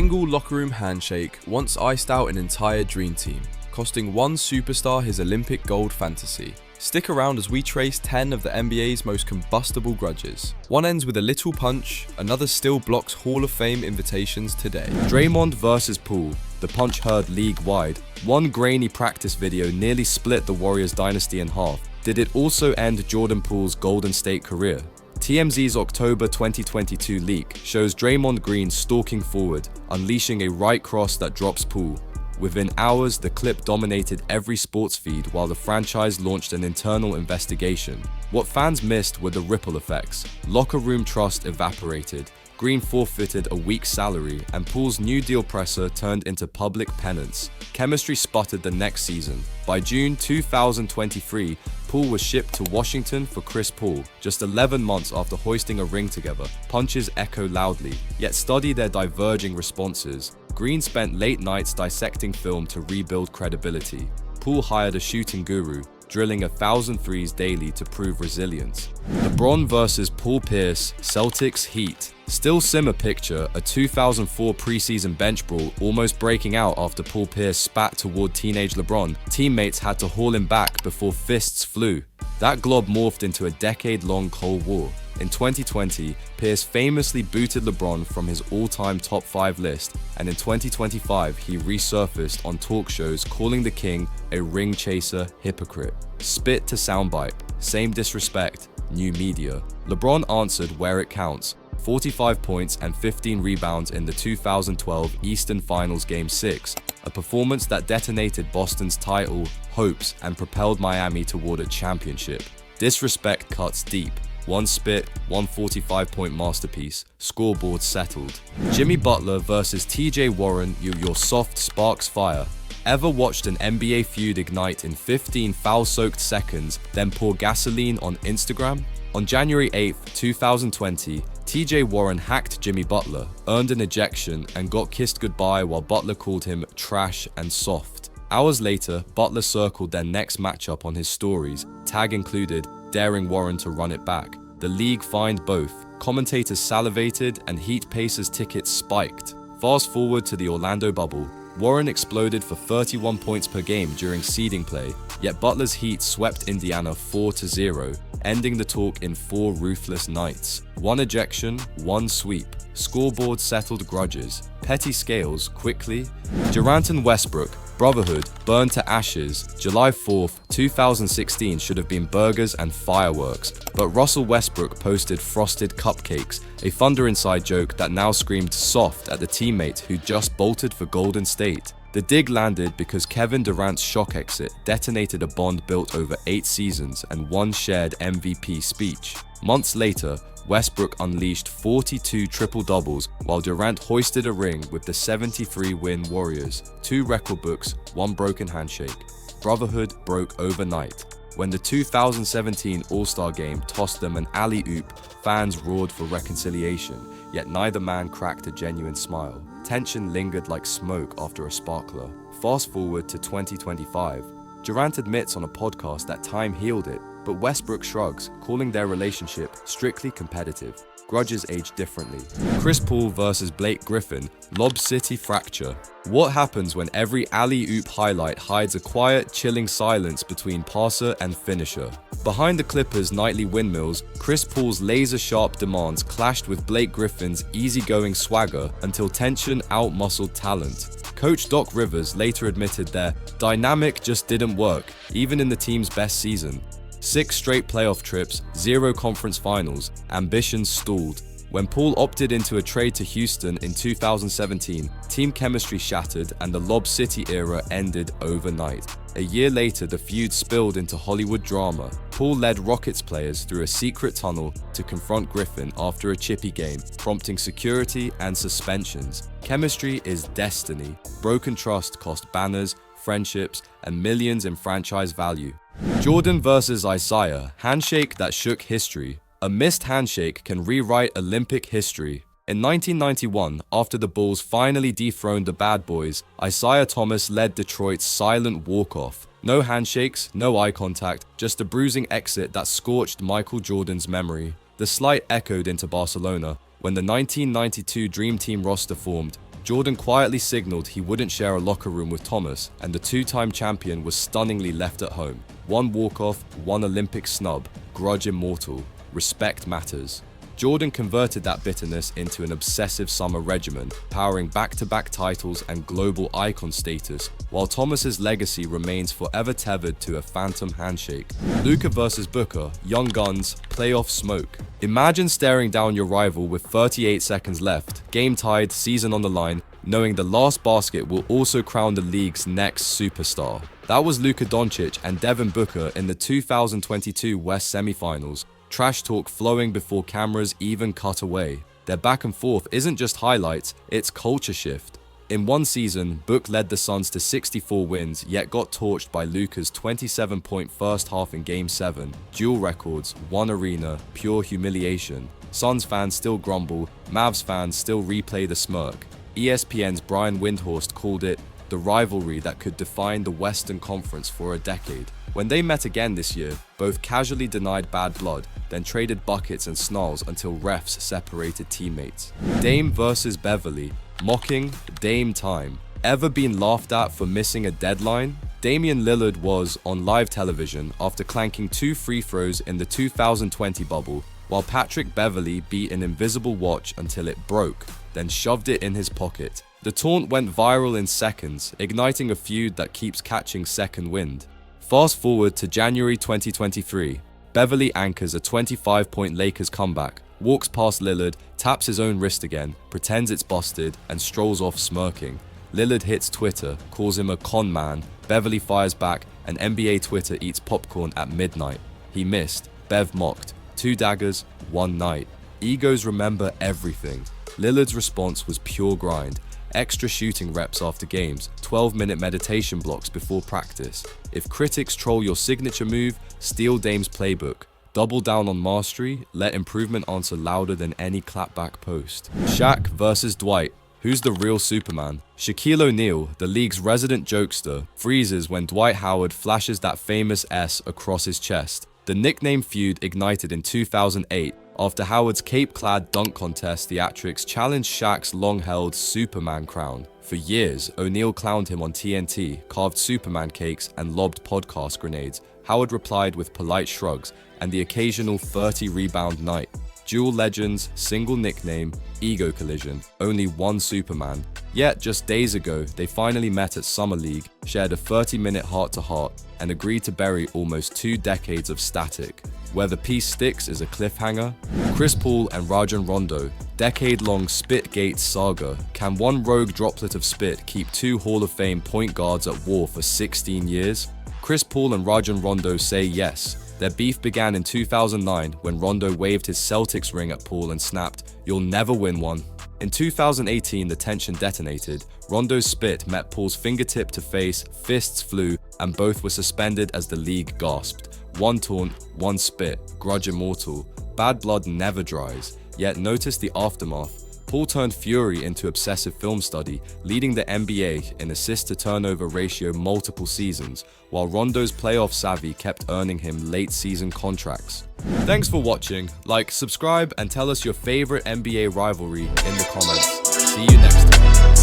single locker room handshake once iced out an entire dream team, costing one superstar his Olympic gold fantasy. Stick around as we trace 10 of the NBA's most combustible grudges. One ends with a little punch, another still blocks Hall of Fame invitations today. Draymond versus Poole, the punch heard league-wide. One grainy practice video nearly split the Warriors dynasty in half. Did it also end Jordan Poole's Golden State career? TMZ's October 2022 leak shows Draymond Green stalking forward, unleashing a right cross that drops Poole. Within hours, the clip dominated every sports feed while the franchise launched an internal investigation. What fans missed were the ripple effects. Locker room trust evaporated. Green forfeited a week's salary, and Poole's New Deal presser turned into public penance. Chemistry sputtered the next season. By June 2023, Poole was shipped to Washington for Chris Paul, just 11 months after hoisting a ring together. Punches echo loudly, yet study their diverging responses. Green spent late nights dissecting film to rebuild credibility. Poole hired a shooting guru, drilling 1,000 threes daily to prove resilience. LeBron versus Paul Pierce, Celtics Heat. Still simmer picture, a 2004 preseason bench brawl almost breaking out after Paul Pierce spat toward teenage LeBron. Teammates had to haul him back before fists flew. That glob morphed into a decade-long Cold War. In 2020, Pierce famously booted LeBron from his all-time top 5 list, and in 2025, he resurfaced on talk shows calling the king a ring chaser hypocrite. Spit to soundbite, same disrespect, new media. LeBron answered where it counts. 45 points and 15 rebounds in the 2012 Eastern Finals Game 6, a performance that detonated Boston's title, hopes, and propelled Miami toward a championship. Disrespect cuts deep. One spit, 145-point masterpiece, scoreboard settled. Jimmy Butler versus TJ Warren, your soft sparks fire. Ever watched an NBA feud ignite in 15 foul-soaked seconds, then pour gasoline on Instagram? On January 8, 2020, TJ Warren hacked Jimmy Butler, earned an ejection, and got kissed goodbye while Butler called him trash and soft. Hours later, Butler circled their next matchup on his stories, tag included, daring Warren to run it back. The league fined both. Commentators salivated and Heat Pacers tickets spiked. Fast forward to the Orlando bubble. Warren exploded for 31 points per game during seeding play, yet Butler's Heat swept Indiana 4-0, ending the talk in 4 ruthless nights. One ejection, one sweep. Scoreboard settled grudges. Petty scales quickly. Durant and Westbrook, brotherhood, burned to ashes. July 4th, 2016 should have been burgers and fireworks, but Russell Westbrook posted frosted cupcakes, a Thunder inside joke that now screamed soft at the teammate who just bolted for Golden State. The dig landed because Kevin Durant's shock exit detonated a bond built over 8 seasons and one shared MVP speech. Months later, Westbrook unleashed 42 triple-doubles while Durant hoisted a ring with the 73-win Warriors. 2 record books, 1 broken handshake. Brotherhood broke overnight. When the 2017 All-Star Game tossed them an alley-oop, fans roared for reconciliation, yet neither man cracked a genuine smile. Tension lingered like smoke after a sparkler. Fast forward to 2025. Durant admits on a podcast that time healed it, but Westbrook shrugs, calling their relationship strictly competitive. Grudges age differently. Chris Paul versus Blake Griffin, Lob City fracture. What happens when every alley-oop highlight hides a quiet, chilling silence between passer and finisher? Behind the Clippers' nightly windmills, Chris Paul's laser-sharp demands clashed with Blake Griffin's easygoing swagger until tension outmuscled talent. Coach Doc Rivers later admitted their dynamic just didn't work, even in the team's best season. 6 straight playoff trips, 0 conference finals, ambitions stalled. When Paul opted into a trade to Houston in 2017, team chemistry shattered and the Lob City era ended overnight. A year later, the feud spilled into Hollywood drama. Paul led Rockets players through a secret tunnel to confront Griffin after a chippy game, prompting security and suspensions. Chemistry is destiny. Broken trust cost banners, friendships, and millions in franchise value. Jordan versus Isaiah, handshake that shook history. A missed handshake can rewrite Olympic history. In 1991, after the Bulls finally dethroned the Bad Boys, Isaiah Thomas led Detroit's silent walk-off. No handshakes, no eye contact, just a bruising exit that scorched Michael Jordan's memory. The slight echoed into Barcelona. When the 1992 Dream Team roster formed, Jordan quietly signaled he wouldn't share a locker room with Thomas, and the two-time champion was stunningly left at home. One walk-off, one Olympic snub, grudge immortal, respect matters. Jordan converted that bitterness into an obsessive summer regimen, powering back-to-back titles and global icon status, while Thomas's legacy remains forever tethered to a phantom handshake. Luka versus Booker, young guns, playoff smoke. Imagine staring down your rival with 38 seconds left, game tied, season on the line, knowing the last basket will also crown the league's next superstar. That was Luka Doncic and Devin Booker in the 2022 West semifinals. Trash talk flowing before cameras even cut away. Their back and forth isn't just highlights, it's culture shift. In one season, Book led the Suns to 64 wins, yet got torched by Luka's 27-point first half in Game 7. Dual records, one arena, pure humiliation. Suns fans still grumble, Mavs fans still replay the smirk. ESPN's Brian Windhorst called it the rivalry that could define the Western Conference for a decade. When they met again this year, both casually denied bad blood, then traded buckets and snarls until refs separated teammates. Dame versus Beverly, mocking Dame time. Ever been laughed at for missing a deadline? Damian Lillard was on live television after clanking 2 free throws in the 2020 bubble, while Patrick Beverly beat an invisible watch until it broke, then shoved it in his pocket. The taunt went viral in seconds, igniting a feud that keeps catching second wind. Fast forward to January 2023, Beverly anchors a 25-point Lakers comeback, walks past Lillard, taps his own wrist again, pretends it's busted, and strolls off smirking. Lillard hits Twitter, calls him a con man, Beverly fires back, and NBA Twitter eats popcorn at midnight. He missed, Bev mocked, 2 daggers, 1 night. Egos remember everything. Lillard's response was pure grind. Extra shooting reps after games, 12-minute meditation blocks before practice. If critics troll your signature move, steal Dame's playbook. Double down on mastery, let improvement answer louder than any clapback post. Shaq versus Dwight. Who's the real Superman? Shaquille O'Neal, the league's resident jokester, freezes when Dwight Howard flashes that famous S across his chest. The nickname feud ignited in 2008 after Howard's cape-clad dunk contest theatrics challenged Shaq's long-held Superman crown. For years, O'Neal clowned him on TNT, carved Superman cakes, and lobbed podcast grenades. Howard replied with polite shrugs and the occasional 30-rebound night. Dual legends, single nickname, ego collision, only one Superman. Yet, just days ago, they finally met at Summer League, shared a 30-minute heart-to-heart, and agreed to bury almost 2 decades of static. Where the piece sticks is a cliffhanger. Chris Paul and Rajon Rondo, decade-long Spitgate saga. Can one rogue droplet of spit keep 2 Hall of Fame point guards at war for 16 years? Chris Paul and Rajon Rondo say yes. Their beef began in 2009 when Rondo waved his Celtics ring at Paul and snapped, "You'll never win one." In 2018, the tension detonated. Rondo's spit met Paul's fingertip to face, fists flew, and both were suspended as the league gasped. One taunt, one spit, grudge immortal. Bad blood never dries. Yet notice the aftermath. Paul turned fury into obsessive film study, leading the NBA in assist-to-turnover ratio multiple seasons, while Rondo's playoff savvy kept earning him late-season contracts. Thanks for watching. Like, subscribe, and tell us your favorite NBA rivalry in the comments. See you next time.